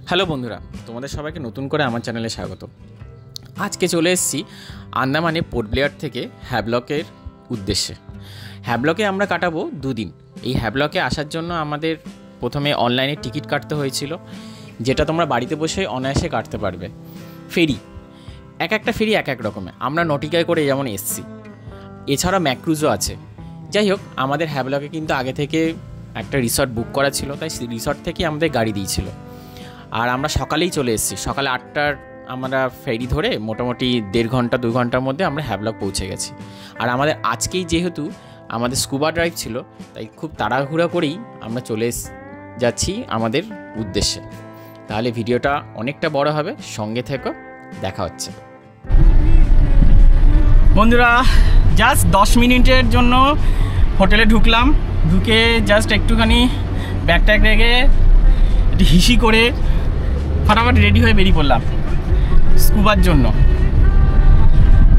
Hello বন্ধুরা, তোমাদের সবাইকে নতুন করে আমার চ্যানেলে স্বাগত। আজকে চলে এসেছি আন্দামানে পোর্ট ব্লেয়ার থেকে হ্যাভলকের উদ্দেশ্যে। হ্যাভলকে আমরা কাটাবো 2 দিন। এই হ্যাভলকে আসার জন্য আমাদের প্রথমে অনলাইনে টিকিট কাটতে হয়েছিল, যেটা তোমরা বাড়িতে বসে অনায়াসে কাটতে পারবে। ফেরি, একটা ফেরি এক রকমের। আমরা নটিকায় করে যেমন এসছি, এছাড়া ম্যাক্রুজও আছে। যাই হোক, আমাদের হ্যাভলকে কিন্তু আগে থেকে একটা রিসর্ট বুক করা ছিল, তাই রিসর্ট থেকেই আমাদের গাড়ি দিয়েছিল। আর আমরা সকালেই চলে এসেছি, সকালে 8টার আমরা ফেরি ধরে মোটামুটি 1.5 ঘন্টা 2 ঘন্টার মধ্যে আমরা হ্যাভলক পৌঁছে গেছি। আর আমাদের আজকেই যেহেতু আমাদের স্কুবা ড্রাইভ ছিল, তাই খুব তাড়াহুড়া করেই আমরা চলে যাচ্ছি আমাদের উদ্দেশ্যে। তাহলে ভিডিওটা অনেকটা বড় হবে, সঙ্গে থেকো, দেখা হচ্ছে। বন্ধুরা, জাস্ট 10 মিনিটের জন্য হোটেলে ঢুকলাম। ঢুকে জাস্ট একটুখানি ব্যাগ ট্যাগ রেখে একটু হিসি করে ফাটাফাট রেডি হয়ে বেরিয়ে পড়লাম স্কুবার জন্য।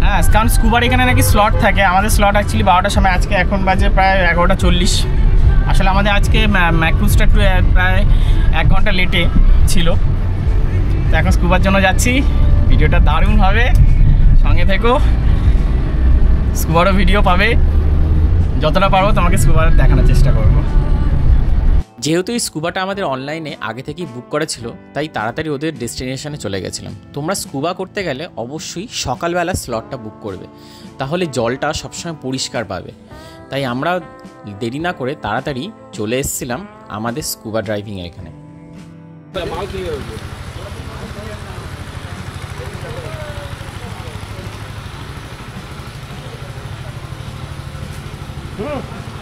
হ্যাঁ, কারণ স্কুবার এখানে নাকি স্লট থাকে। আমাদের স্লট অ্যাকচুয়ালি 12টার সময়, আজকে এখন বাজে প্রায় 11:40। আসলে আমাদের আজকে ম্যাক্রুজটা একটু প্রায় 1 ঘন্টা লেটে ছিল। তো এখন স্কুবার জন্য যাচ্ছি। ভিডিওটা দারুণ হবে, সঙ্গে থেকো। স্কুবারও ভিডিও পাবে, যতটা পারবো তোমাকে স্কুবার দেখানোর চেষ্টা করবো। যেহেতু এই স্কুবাটা আমাদের অনলাইনে আগে থেকেই বুক করা ছিল, তাই তাড়াতাড়ি ওদের ডেস্টিনেশনে চলে গেছিলাম। তোমরা স্কুবা করতে গেলে অবশ্যই সকালবেলা স্লটটা বুক করবে, তাহলে জলটা সবসময় পরিষ্কার পাবে। তাই আমরা দেরি না করে তাড়াতাড়ি চলে এসেছিলাম আমাদের স্কুবা ড্রাইভিংয়ের এখানে।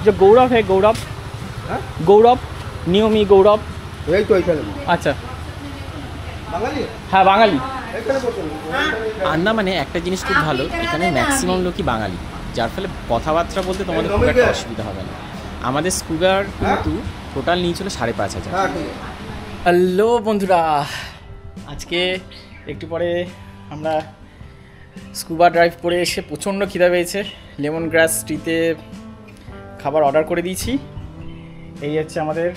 जो गौरव है, गौरव गौरव नियमी गौरव, এই তো এখানে। আচ্ছা, বাঙালি? হ্যাঁ বাঙালি। এখানে বসুন। আন্দামানে একটা জিনিস খুব ভালো, এখানে ম্যাক্সিমাম লোকই বাঙালি, যার ফলে কথাবার্তা বলতে তোমাদের খুব একটা অসুবিধা হবে না। আমাদের স্কুবার কিন্তু টোটাল নিয়েছিল 5,500। হ্যাঁ, ঠিক আছে। হ্যালো বন্ধুরা, আজকে একটু পরে আমরা স্কুবা ড্রাইভ করে এসে প্রচণ্ড খিদা পেয়েছে। লেমন গ্রাস ট্রিতে খাবার অর্ডার করে দিয়েছি। এই হচ্ছে আমাদের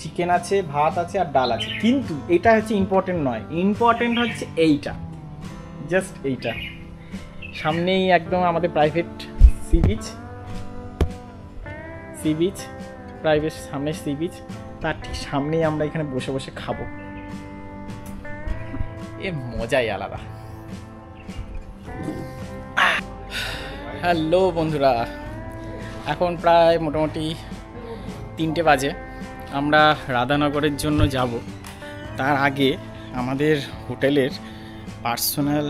চিকেন আছে, ভাত আছে আর ডাল আছে। কিন্তু এটা হচ্ছে ইম্পর্টেন্ট নয়, ইম্পর্টেন্ট হচ্ছে এইটা, জাস্ট এইটা। সামনেই একদম আমাদের প্রাইভেট সি বিচ, প্রাইভেট সামনে সি বিচ, তার ঠিক সামনেই আমরা এখানে বসে বসে খাবো। এর মজাই আলাদা। হ্যালো বন্ধুরা, এখন প্রায় মোটামুটি 3টে বাজে। আমরা রাধানগরের জন্য যাব। তার আগে আমাদের হোটেলের পার্সোনাল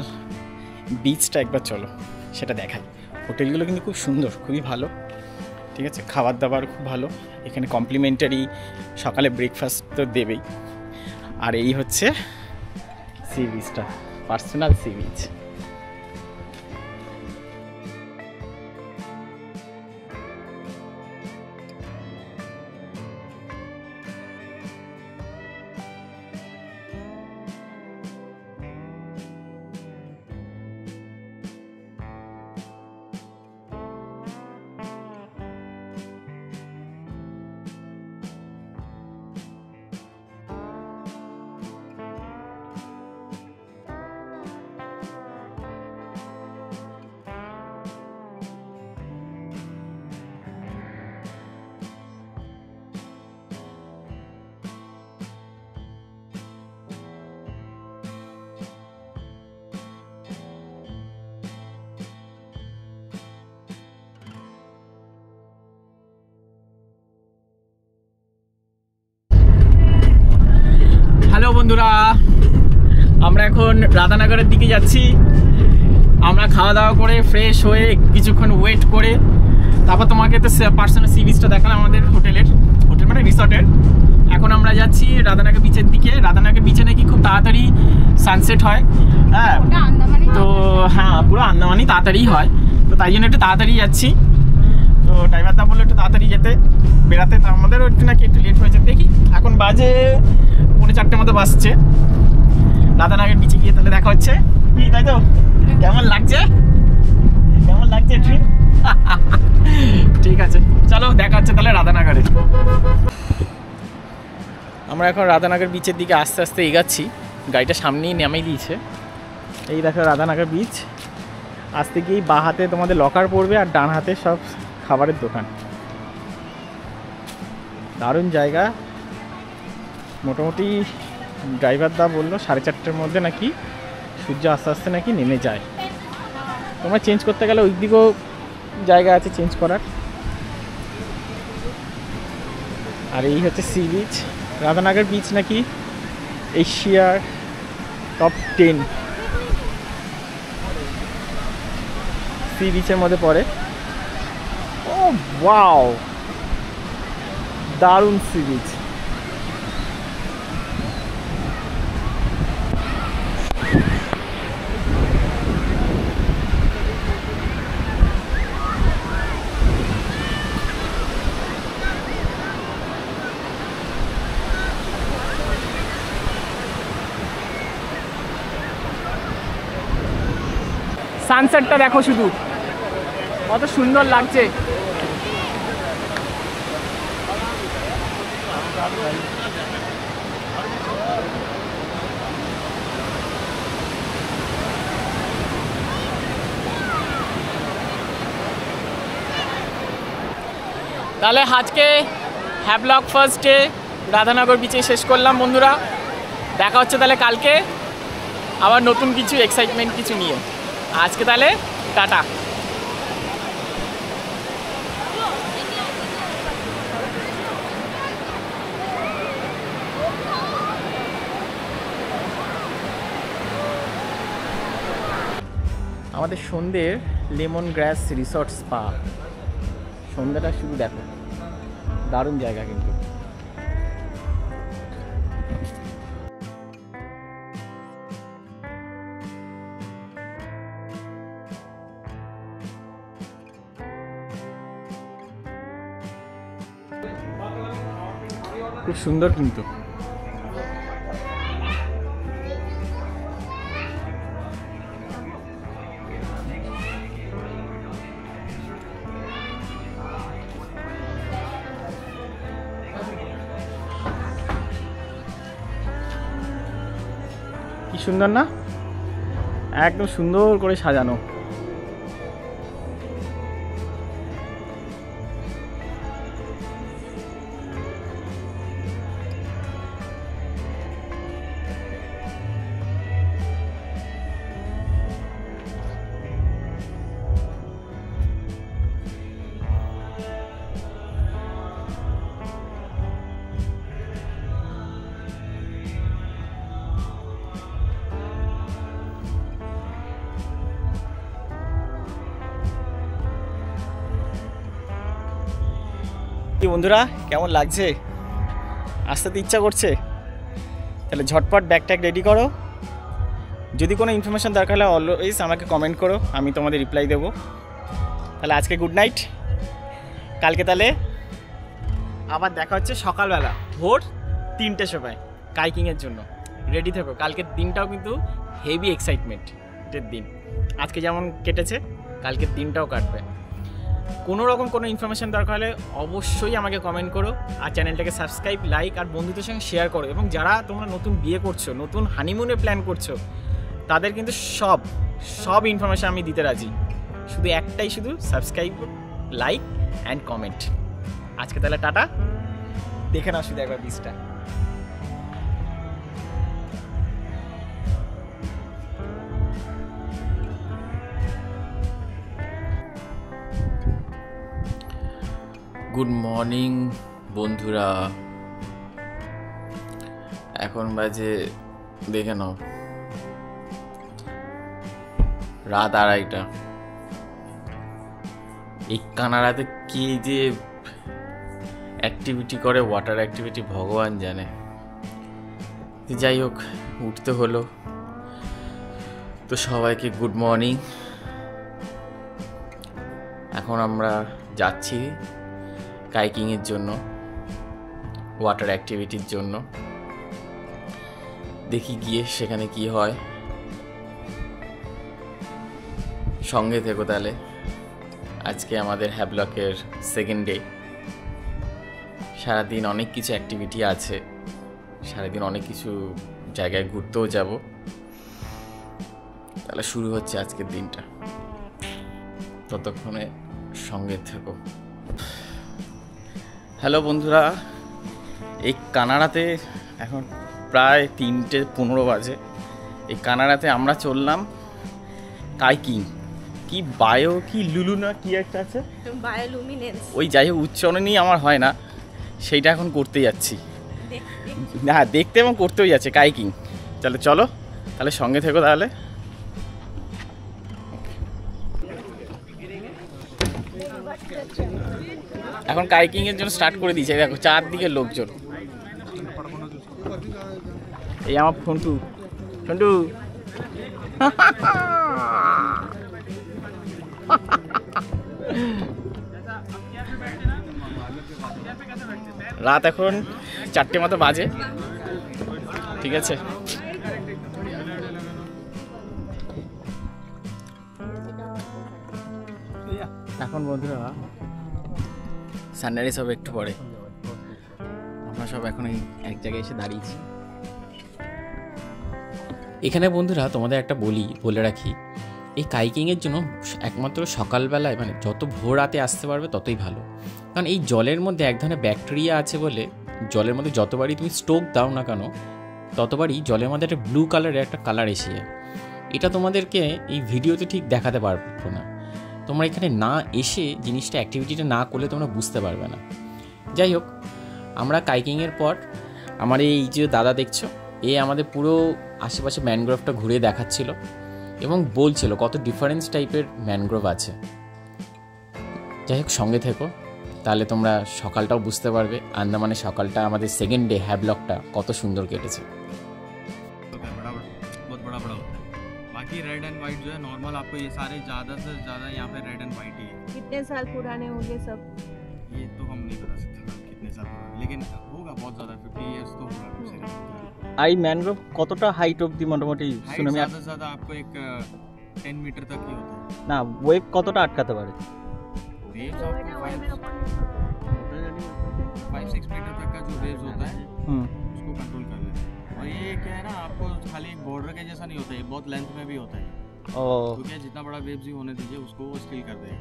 বিচটা একবার চলো, সেটা দেখাই। হোটেলগুলো কিন্তু খুব সুন্দর, খুবই ভালো, ঠিক আছে। খাবার দাবার খুব ভালো। এখানে কমপ্লিমেন্টারি সকালে ব্রেকফাস্ট তো দেবেই। আর এই হচ্ছে সি বিচটা, পার্সোনাল সি বিচ। হ্যালো বন্ধুরা, আমরা এখন রাধানগরের দিকে যাচ্ছি। আমরা খাওয়া দাওয়া করে ফ্রেশ হয়ে কিছুক্ষণ ওয়েট করে তারপর তোমাকে তো পার্সোনাল সি বিচটা দেখালাম আমাদের হোটেল মানে রিসর্টের। এখন আমরা যাচ্ছি রাধানগর বিচের দিকে। রাধানগর বিচে নাকি খুব তাড়াতাড়ি সানসেট হয়। হ্যাঁ, তো হ্যাঁ, পুরো আন্দামানই তাড়াতাড়ি হয়, তো তাই জন্য একটু তাড়াতাড়ি যাচ্ছি। তো ড্রাইভারদা বললো একটু তাড়াতাড়ি বেরাতে, তো আমাদেরও একটু নাকি একটু লেট হয়েছে। দেখি, এখন বাজে 4:45 মতো বাসছে। রাধানগর বিচে গিয়ে তাহলে দেখা হচ্ছে। কি, তাই তো? কেমন লাগছে ট্রিপ? ঠিক আছে, চলো দেখা হচ্ছে তাহলে রাধানগরে। আমরা এখন রাধানগর বিচের দিকে আস্তে আস্তে এগাচ্ছি। গাড়িটা সামনেই নামিয়ে দিয়েছে। এই দেখো রাধানগর বিচ। আস্তে গিয়েই বাঁ হাতে তোমাদের লকার পড়বে আর ডান হাতে সব খাবারের দোকান। দারুণ জায়গা। মোটামুটি ড্রাইভার দা বললো 4:30টার মধ্যে নাকি সূর্য আস্তে আস্তে নাকি নেমে যায়। তোমরা চেঞ্জ করতে গেলে ওই দিকেও জায়গা আছে চেঞ্জ করার। আর এই হচ্ছে সি বিচ। রাধানগর বিচ নাকি এশিয়ার টপ 10 সি বিচের মধ্যে পড়ে। ও ওয়াও, দারুণ সি বিচ। সানসেটটা দেখো শুধু, কত সুন্দর লাগছে। তাহলে আজকে হ্যাভলক ফার্স্ট ডে রাধানগর বিচে শেষ করলাম বন্ধুরা। দেখা হচ্ছে তাহলে কালকে আবার নতুন কিছু এক্সাইটমেন্ট কিছু নিয়ে। আজকে তাহলে টাটা। আমাদের সন্ধ্যের লেমন গ্রাস রিসর্ট স্পা, সন্ধ্যাটা শুধু দেখো, দারুণ জায়গা কিন্তু। খুব সুন্দর কিন্তু। কি সুন্দর না, একদম সুন্দর করে সাজানো। কি বন্ধুরা, কেমন লাগছে? আসতে তো ইচ্ছা করছে। তাহলে ঝটপট ব্যাগ ট্যাগ রেডি করো। যদি কোনো ইনফরমেশান দরকার হলে অলওয়েজ আমাকে কমেন্ট করো, আমি তোমাদের রিপ্লাই দেবো। তাহলে আজকে গুড নাইট। কালকে তাহলে আবার দেখা হচ্ছে সকালবেলা ভোর 3টের সময় কাইকিংয়ের জন্য। রেডি থেকো, কালকের দিনটাও কিন্তু হেভি এক্সাইটমেন্টের দিন। আজকে যেমন কেটেছে কালকের দিনটাও কাটবে। কোনো রকম কোনো ইনফরমেশান দরকার হলে অবশ্যই আমাকে কমেন্ট করো, আর চ্যানেলটাকে সাবস্ক্রাইব, লাইক আর বন্ধুদের সঙ্গে শেয়ার করো। এবং যারা তোমরা নতুন বিয়ে করছো, নতুন হানিমুনে প্ল্যান করছো, তাদের কিন্তু সব ইনফরমেশান আমি দিতে রাজি। শুধু একটাই, শুধু সাবস্ক্রাইব, লাইক অ্যান্ড কমেন্ট। আজকে তাহলে টাটা। দেখে নাও শুধু একবার বিচটা। গুড মর্নিং বন্ধুরা, এখন বাজে দেখে নাও রাত 2:30। এই কানাডাতে কি যে অ্যাক্টিভিটি করে, ওয়াটার অ্যাক্টিভিটি, ভগবান জানে। যাই হোক, উঠতে হলো তো। সবাইকে গুড মর্নিং। এখন আমরা যাচ্ছি কাইকিংয়ের জন্য, ওয়াটার অ্যাক্টিভিটির জন্য। দেখি গিয়ে সেখানে কি হয়। সঙ্গে থেকো তাহলে। আজকে আমাদের হ্যাভলকের সেকেন্ড ডে। সারাদিন অনেক কিছু অ্যাক্টিভিটি আছে, সারাদিন অনেক কিছু জায়গায় ঘুরতেও যাব। তাহলে শুরু হচ্ছে আজকের দিনটা, ততক্ষণে সঙ্গে থেকো। হ্যালো বন্ধুরা, এই কানাডাতে এখন প্রায় 3:15 বাজে। এই কানাডাতে আমরা চললাম কাইকিং, কি বায়ো কি লুলু না কি একটা আছে, বায়োলুমিনেন্স, ওই যাই হোক উচ্চারণই আমার হয় না, সেইটা এখন করতে যাচ্ছি। না দেখতে এবং করতেও যাচ্ছে কাইকিং। চলো চলো তাহলে সঙ্গে থেকো। তাহলে এখন কাইকিং এর জন্য স্টার্ট করে দিয়েছে, দেখো চারদিকে লোকজন। এই আমার ফন্টু ফন্টু রাত এখন 4টে মতো বাজে, ঠিক আছে। এখন বন্ধুরা সানরাইজ হবে একটু পরে, আমরা সব এখন এক জায়গায় এসে দাঁড়িয়েছি। এখানে বন্ধুরা তোমাদের একটা বলে রাখি, এই কাইকিংয়ের জন্য একমাত্র সকালবেলায় মানে যত ভোর রাতে আসতে পারবে ততই ভালো, কারণ এই জলের মধ্যে এক ধরনের ব্যাকটেরিয়া আছে বলে জলের মধ্যে যতবারই তুমি স্ট্রোক দাও না কেন ততবারই জলের মধ্যে একটা ব্লু কালারের একটা কালার এসে যায়। এটা তোমাদেরকে এই ভিডিওতে ঠিক দেখাতে পারবো না, তোমরা এখানে না এসে জিনিসটা অ্যাক্টিভিটিটা না করলে তোমরা বুঝতে পারবে না। যাই হোক, আমরা কাইকিংয়ের পর আমার এই যে দাদা দেখছো, এ আমাদের পুরো আশেপাশে ম্যানগ্রোভটা ঘুরে দেখাচ্ছিল এবং বলছিল কত ডিফারেন্স টাইপের ম্যানগ্রোভ আছে। যাই হোক সঙ্গে থেকো, তাহলে তোমরা সকালটাও বুঝতে পারবে আন্দামানের সকালটা, আমাদের সেকেন্ড ডে হ্যাভলকটা কত সুন্দর কেটেছে। बाकी रेड एंड वाइट जो है नॉर्मल, आपको ये सारे ज़्यादा से ज़्यादा यहाँ पे रेड एंड वाइट ही है। कितने साल पुराने होंगे सब? ये तो हम नहीं बता सकते कितने साल पुराने, लेकिन होगा बहुत ज़्यादा, 50 इयर्स तो होगा कम से कम। এই ম্যানগ্রোভ কতটা হাইট অবধি মোটামুটি हाइट ज़्यादा से ज़्यादा आपको एक 10 मीटर तक ही होता है। না ওয়েভ কতটা আটকাতে পারে? वेव्स आपको 5-6 मीटर तक का जो वेव्स होता है उसको कंट्रोल कर लेते हैं। और ये क्या है ना, आपको खाली एक बॉर्डर के जैसा नहीं होता है, बहुत लेंथ में भी होता है। क्योंकि जितना बड़ा वेव्स ही होने दीजिए उसको वो स्टिल कर देगा।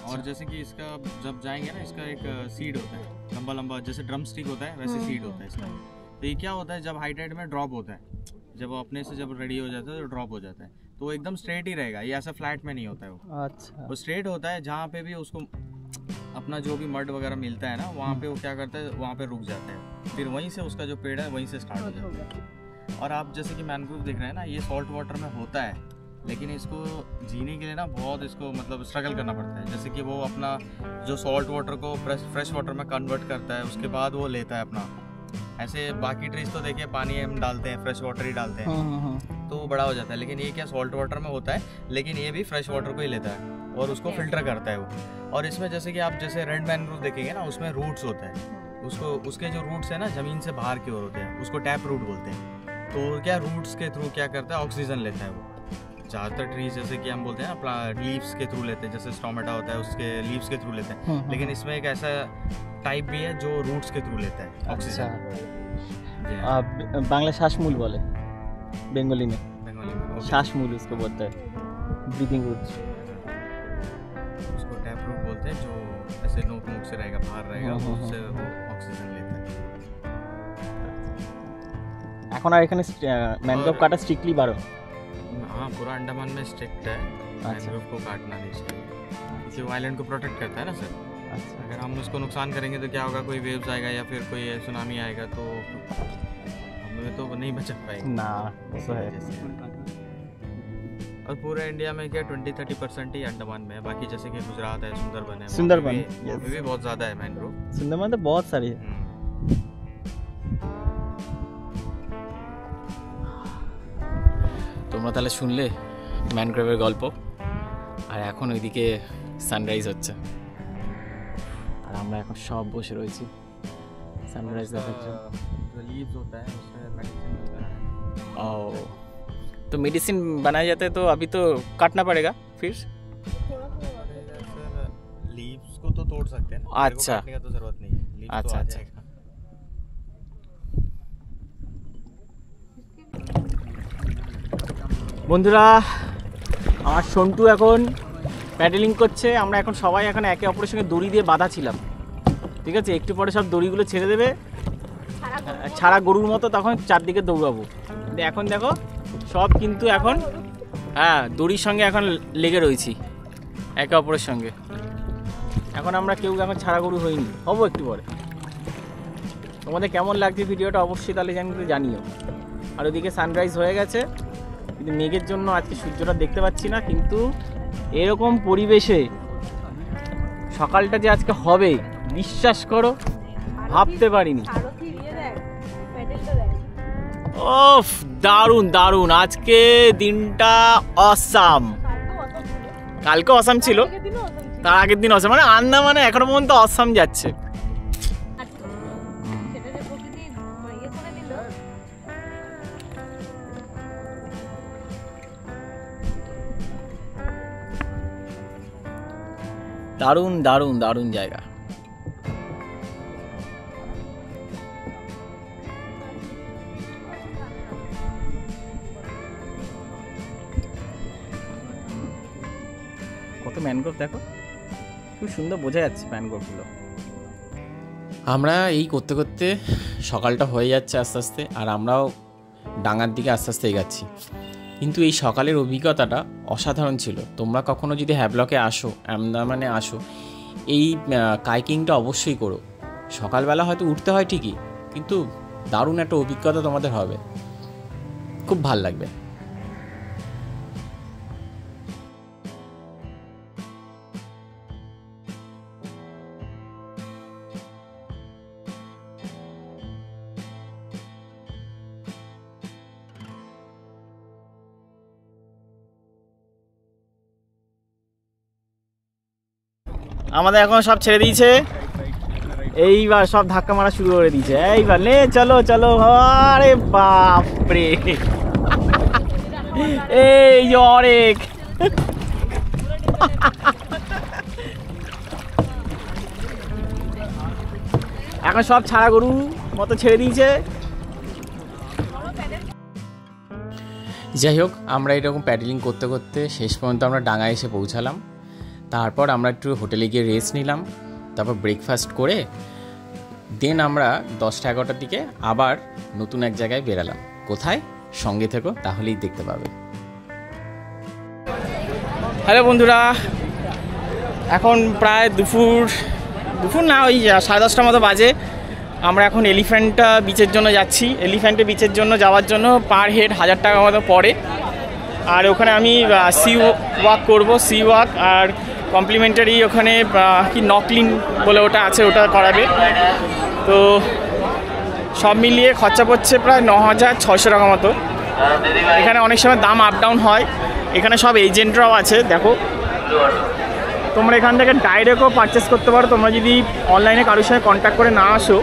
और जैसे कि इसका जब जाएंगे ना, इसका एक सीड होता है लंबा लंबा, जैसे ड्रम स्टिक होता है वैसे सीड होता है इसका। तो ये क्या होता है, जब हाई टाइड में ड्रॉप होता है, जब अपने से जब रेडी हो जाता है तो ड्रॉप हो जाता है, तो वो एकदम स्ट्रेट ही रहेगा, ये ऐसा फ्लैट में नहीं होता है। अच्छा, वो स्ट्रेट होता है, जहाँ पे भी उसको अपना जो भी मड वगैरह मिलता है ना, वहाँ पे वो क्या करता है, वहाँ पे रुक जाता है, फिर वहीं से उसका जो पेड़ है वहीं से स्टार्ट हो जाता है। और आप जैसे कि मैनग्रोव देख रहे हैं ना, ये सॉल्ट वाटर में होता है, लेकिन इसको जीने के लिए ना बहुत इसको मतलब स्ट्रगल करना पड़ता है। जैसे कि वो अपना जो सॉल्ट वाटर को फ्रेश वाटर में कन्वर्ट करता है, उसके बाद वो लेता है अपना। ऐसे बाकी ट्रीज तो देखिए पानी हम डालते हैं, फ्रेश वाटर ही डालते हैं, तो वो बड़ा हो जाता है, लेकिन ये क्या सॉल्ट वाटर में होता है, लेकिन ये भी फ्रेश वाटर को ही लेता है और उसको फिल्टर करता है वो। और इसमें जैसे कि आप जैसे रेड मैनग्रोव देखेंगे ना, उसमें रूट्स होता है, उसके जो रूट्स है ना ज़मीन से बाहर की ओर होते हैं, उसको टैप रूट बोलते हैं। तो क्या रूट्स के थ्रू क्या करता है, ऑक्सीजन लेता है वो। ज़्यादातर ट्रीज जैसे कि हम बोलते हैं ना लीव्स के थ्रू लेते हैं, जैसे स्टोमेटा होता है उसके लीव्स के थ्रू लेते हैं, लेकिन इसमें एक ऐसा टाइप भी है जो रूट्स के थ्रू लेता है ऑक्सीजन। बांग्ला श्वासमूल बोले, बंगाली में बंगाली में श्वासमूल उसको बोलते हैं, ब्रीदिंग रूट्स। उसको टैप रूट बोलते हैं, जो ऐसे नोक से रहेगा, बाहर रहेगा, उससे वो ऑक्सीजन लेता है। এখন আর এখানে ম্যানগ্রোভ কাটা স্ট্রিক্টলি বারণ? हाँ, पूरा अंडमान में स्ट्रिक्ट है, मैनग्रोव को काटना नहीं चाहिए, क्योंकि वो आइलैंड को प्रोटेक्ट करता है ना सर। अच्छा, अगर हम उसको नुकसान करेंगे तो क्या होगा, कोई वेव्स आएगा या फिर कोई सुनामी आएगा तो हमें तो नहीं बचा पाएंगे ना वो है। और पूरे इंडिया में क्या 20-30% ही अंडमान में है, बाकी जैसे कि गुजरात है, सुंदरबन है, सुंदरबन, वो भी बहुत ज़्यादा है मैनग्रोव। सुंदरबन तो बहुत सारी है। তোমরা তাহলে শুনলে ম্যানগ্রোভের গল্প, আর এখন ওইদিকে সানরাইজ হচ্ছে, আর আমরা এখন সব বসে রয়েছি সানরাইজ দেখার জন্য। जो लीव्स होता है उसमें मेडिसिन होता है। ओ, तो मेडिसिन बनाया जाता है, तो अभी तो काटना पड़ेगा फिर? सर लीव्स को तो तोड़ सकते हैं ना, अच्छा, काटने का तो जरूरत नहीं है, लीव्स तो अच्छा आ अच्छा, जाएगा। বন্ধুরা, আমার সন্টু এখন প্যাডেলিং করছে। আমরা এখন সবাই এখন একে অপরের সঙ্গে দড়ি দিয়ে বাঁধা ছিলাম, ঠিক আছে? একটু পরে সব দড়িগুলো ছেড়ে দেবে, ছাড়া গরুর মতো, তখন চারদিকে দৌড়াবো। এখন দেখো সব কিন্তু এখন দড়ির সঙ্গে এখন লেগে রয়েছি একে অপরের সঙ্গে। এখন আমরা কেউ এখন ছাড়া গরু হইনি, হবো একটু পরে। তোমাদের কেমন লাগছে ভিডিওটা অবশ্যই তাহলে জানিও। আর ওদিকে সানরাইজ হয়ে গেছে, কিন্তু মেঘের জন্য আজকে সূর্যটা দেখতে পাচ্ছি না। কিন্তু এরকম পরিবেশে সকালটা যে আজকে হবে বিশ্বাস করো, ভাবতে পারিনি। ওফ, দারুণ দারুণ, আজকে দিনটা অসাম। কালকে অসাম ছিল, তার আগের দিন অসাম, মানে আন্দামানে এখনো পর্যন্ত অসাম যাচ্ছে। দারুণ দারুণ দারুণ জায়গা। কত ম্যানগ্রোভ দেখো, খুব সুন্দর বোঝা যাচ্ছে ম্যানগ্রোভগুলো। আমরা এই করতে করতে সকালটা হয়ে যাচ্ছে আস্তে আস্তে, আর আমরাও ডাঙার দিকে আস্তে আস্তে এগাচ্ছি। কিন্তু এই সকালের অভিজ্ঞতাটা অসাধারণ ছিল। তোমরা কখনো যদি হ্যাভলকে আসো, আন্দামানে আসো, এই কাইকিংটা অবশ্যই করো। সকালবেলা হয়তো উঠতে হয় ঠিকই, কিন্তু দারুণ একটা অভিজ্ঞতা তোমাদের হবে, খুব ভাল লাগবে। আমাদের এখন সব ছেড়ে দিয়েছে, এইবার সব ধাক্কা মারা শুরু করে দিয়েছে। এইবার নে চলো চলো, আরে বাপরে, এই যে অনেক। এখন সব ছাড়া গরু মতো ছেড়ে দিয়েছে। যাই হোক, আমরা এরকম প্যাডেলিং করতে করতে শেষ পর্যন্ত আমরা ডাঙায় এসে পৌঁছালাম। তারপর আমরা একটু হোটেলে গিয়ে রেস্ট নিলাম, তারপর ব্রেকফাস্ট করে দেন আমরা 10টা-11টার দিকে আবার নতুন এক জায়গায় বেরালাম। কোথায়? সঙ্গে থেকো, তাহলেই দেখতে পাবে। হ্যালো বন্ধুরা, এখন প্রায় দুপুর না, ওই 10:30টার মতো বাজে। আমরা এখন এলিফ্যান্টা বিচের জন্য যাচ্ছি। এলিফ্যান্টে বিচের জন্য যাওয়ার জন্য পার হেড 1000 টাকা মতো পড়ে। আর ওখানে আমি সি ওয়াক করবো, সি ওয়াক, আর কমপ্লিমেন্টারি ওখানে কি নকলিন বলে ওটা আছে, ওটা করাবে। তো সব মিলিয়ে খরচা পড়ছে প্রায় 9600 টাকা মতো। এখানে অনেক সময় দাম আপ ডাউন হয়। এখানে সব এজেন্টরাও আছে, দেখো। তোমরা এখান থেকে ডাইরেক্টও পারচেস করতে পারো, তোমরা যদি অনলাইনে কারোর সঙ্গে কন্ট্যাক্ট করে না আসো।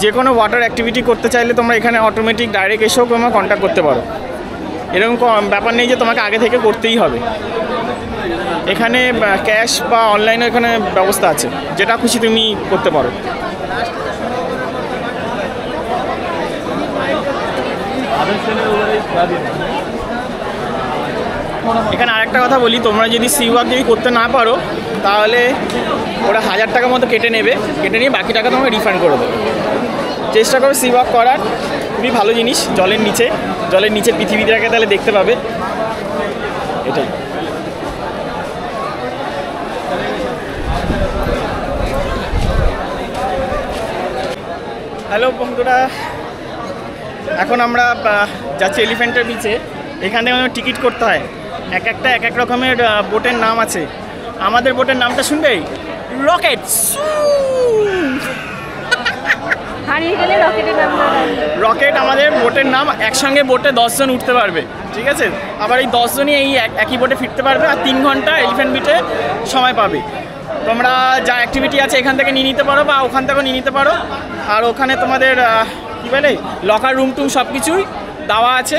যে কোনো ওয়াটার অ্যাক্টিভিটি করতে চাইলে তোমরা এখানে অটোমেটিক ডাইরেক্ট এসেও তোমরা কন্ট্যাক্ট করতে পারো। এরকম ব্যাপার নেই যে তোমাকে আগে থেকে করতেই হবে। এখানে ক্যাশ বা অনলাইনে এখানে ব্যবস্থা আছে, যেটা খুশি তুমি করতে পারো। এখানে আরেকটা কথা বলি, তোমরা যদি সি ওয়াক যদি করতে না পারো, তাহলে ওরা 1000 টাকা মতো কেটে নেবে, কেটে নিয়ে বাকি টাকা তোমাকে রিফান্ড করে দেবে। চেষ্টা করো সি ওয়াক করার, খুবই ভালো জিনিস। জলের নিচে পৃথিবীটাকে তাহলে দেখতে পাবে, এটাই। হ্যালো বন্ধুরা, এখন আমরা যাচ্ছি এলিফ্যান্টের বিচে। এখান থেকে আমাদের টিকিট করতে হয়। এক এক রকমের বোটের নাম আছে। আমাদের বোটের নামটা শুনবে, রকেট। রকেট আমাদের বোটের নাম। একসঙ্গে বোটে 10 জন উঠতে পারবে, ঠিক আছে? আবার এই 10 জনই এই একই বোটে ফিরতে পারবে, আর 3 ঘন্টা এলিফ্যান্ট বিচে সময় পাবে। তোমরা যা অ্যাক্টিভিটি আছে এখান থেকে নিয়ে নিতে পারো, বা ওখান থেকেও নিয়ে নিতে পারো। আর ওখানে তোমাদের কী বলে, লকার রুম টুম সব কিছুই দেওয়া আছে।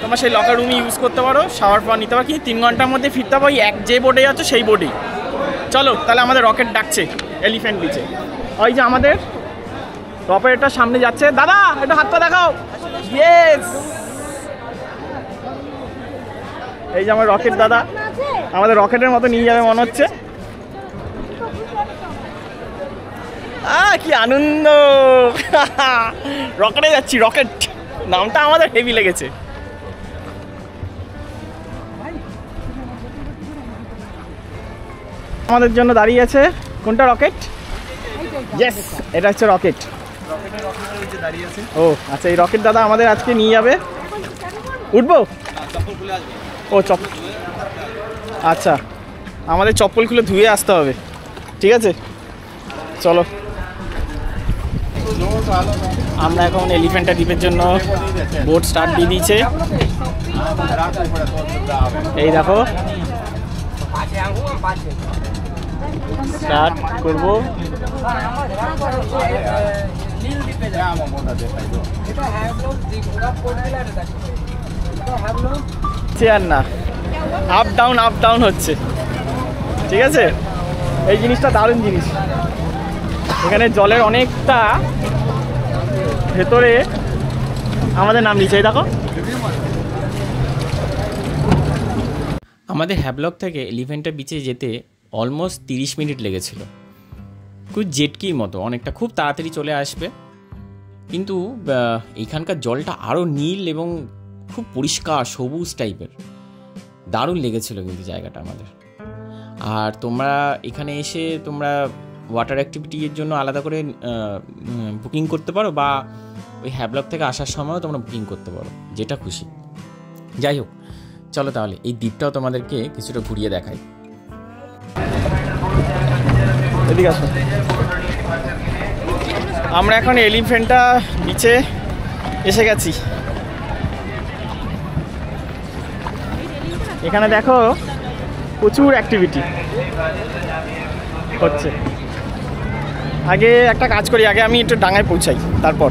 তোমরা সেই লকার রুমই ইউজ করতে পারো, শাওয়ার পাওয়ার নিতে পারো। কি 3 ঘন্টার মধ্যে ফিরতে পারো যে বোটে যাচ্ছ সেই বোটেই। চলো তাহলে, আমাদের রকেট ডাকছে এলিফ্যান্ট বিচে। ওই যে আমাদের অপারেটর সামনে যাচ্ছে। দাদা একটু হাত পা দেখাও। ইয়েস, এই যে আমার রকেট দাদা, আমাদের রকেটের মতো নিয়ে যাবে মনে হচ্ছে। কি আনন্দ! রকেটে যাচ্ছি, রকেট নামটা আমাদের হেভি লেগেছে। আমাদের জন্য দাঁড়িয়ে আছে কোনটা? রকেট। ইয়েস, এটা হচ্ছে রকেট। ও আচ্ছা, এই রকেট দাদা আমাদের আজকে নিয়ে যাবে। উঠবো? ও চপ্পল, আচ্ছা আমাদের চপ্পল খুলে ধুয়ে আসতে হবে। ঠিক আছে চলো। আমরা এখন এলিফ্যান্টা দ্বীপের জন্য বোট স্টার্ট দিয়ে দিয়েছে। এই দেখো স্টার্ট করবো। আর না, আপ ডাউন হচ্ছে। ঠিক আছে, এই জিনিসটা দারুণ জিনিস। এখানে জলের অনেকটা ভেতরে আমাদের নাম নিচে দেখো। আমাদের হ্যাভলক থেকে এলিফ্যান্টা বিচে যেতে অলমোস্ট 30 মিনিট লেগেছিল। খুব জেটকির মতো, অনেকটা খুব তাড়াতাড়ি চলে আসবে। কিন্তু এইখানকার জলটা আরও নীল এবং খুব পরিষ্কার সবুজ টাইপের, দারুণ লেগেছিল কিন্তু জায়গাটা আমাদের। আর তোমরা এখানে এসে তোমরা ওয়াটার অ্যাক্টিভিটির জন্য আলাদা করে বুকিং করতে পারো, বা ওই হ্যাভলক থেকে আসার সময়ও তোমরা বুকিং করতে পারো, যেটা খুশি। যাই হোক, চলো তাহলে এই দ্বীপটাও তোমাদেরকে কিছুটা ঘুরিয়ে দেখাই। এদিকে আসো। আমরা এখন এলিফ্যান্টা বিচে এসে গেছি। এখানে দেখো প্রচুর অ্যাক্টিভিটি হচ্ছে। আগে একটা কাজ করি, আগে আমি একটু ডাঙায় পৌঁছাই, তারপর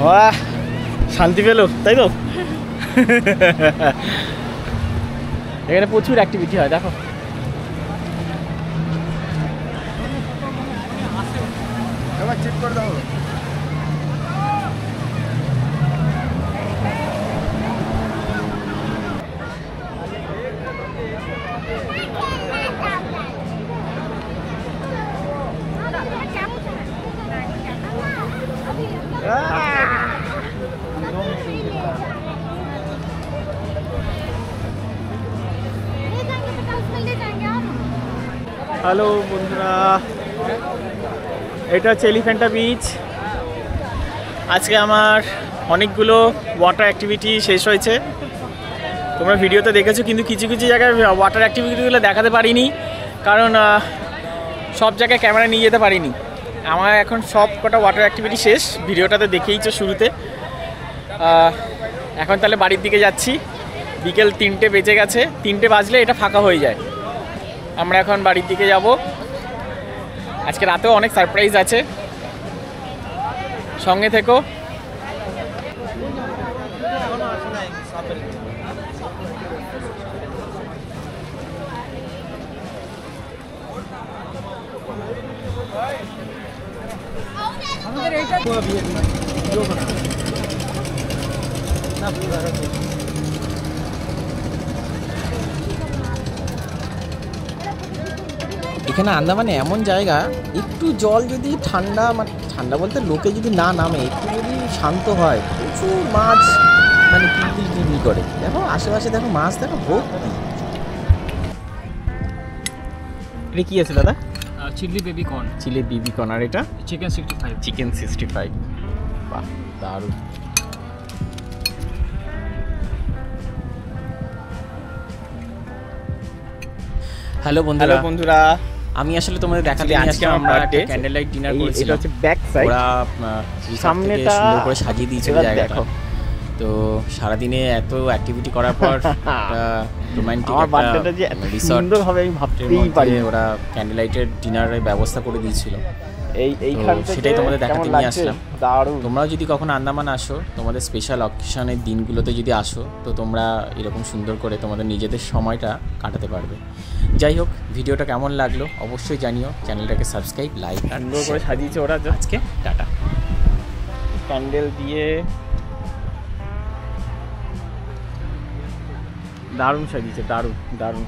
বাহ, শান্তি পেলো তাই তো। এখানে প্রচুর অ্যাক্টিভিটি হয় দেখো। চেক করে দাও। হ্যালো বন্ধুরা, এটা হচ্ছে এলিফ্যান্টা বিচ। আজকে আমার অনেকগুলো ওয়াটার অ্যাক্টিভিটি শেষ হয়েছে, তোমরা ভিডিওতে দেখেছো। কিন্তু কিছু কিছু জায়গায় ওয়াটার অ্যাক্টিভিটিগুলো দেখাতে পারিনি, কারণ সব জায়গায় ক্যামেরা নিয়ে যেতে পারিনি। আমার এখন সব কটা ওয়াটার অ্যাক্টিভিটি শেষ, ভিডিওটাতে দেখেইছো শুরুতে। এখন তাহলে বাড়ির দিকে যাচ্ছি। বিকেল 3টে বেজে গেছে, 3টে বাজলে এটা ফাঁকা হয়ে যায়। আমরা এখন বাড়ির দিকে যাব। আজকে রাতেও অনেক সারপ্রাইজ আছে, সঙ্গে থেকো। এখানে আন্দামানে এমন জায়গা, একটু জল যদি ঠান্ডা, মানে ঠান্ডা বলতে লোকে যদি না নামে, একটু যদি শান্ত হয়, প্রচুর মাছ মানে কিলবিল করে। দেখো আশেপাশে, দেখো মাছ, দেখো ভর্তি। এটা কি আছে দাদা? चिल्ली बेबी कॉर्न, চিলি বিবি কর্ন। আর এটা चिकन 65। চিকেন 65। বাহ, দারুণ। হ্যালো হ্যালো বন্ধুরা, বন্ধুরা, আমি আসলে তোমাদের দেখাতে আজকে আজকে আমার আমরা একটা birthday। ক্যান্ডেল লাইট ডিনার এটা করেছিলাম। হচ্ছে ব্যাক সাইড। ওরা সামনেটা সামনেটা সুন্দর করে সাজিয়ে দিয়েছিল এবার জায়গাটা। দেখো। তো সারাদিনে এত অ্যাক্টিভিটি করার পর রোমান্টিক আমার বার্থডেটা যে এত সুন্দরভাবে আমি ভাবতেই পারি। ওরা ক্যান্ডেল লাইটের ডিনারের ব্যবস্থা করে দিয়েছিল। এইখান থেকে সেটাই তোমাদের দেখাতে কেমন নিয়ে লাগছে? আসলাম। দারুণ। তোমরাও যদি কখনো আন্দামান আসো, তোমাদের স্পেশাল অকেশনের দিনগুলোতে যদি আসো, তো তোমরা এরকম সুন্দর করে তোমাদের নিজেদের সময়টা কাটাতে পারবে। যাই হোক, ভিডিওটা কেমন লাগলো অবশ্যই জানিও। চ্যানেলটাকে সাবস্ক্রাইব, লাইক আর সুন্দর করে সাজিয়েছে ওরা। আজকে টাটা। ক্যান্ডেল দিয়ে দারুণ সাজিয়েছে, দারুণ দারুণ।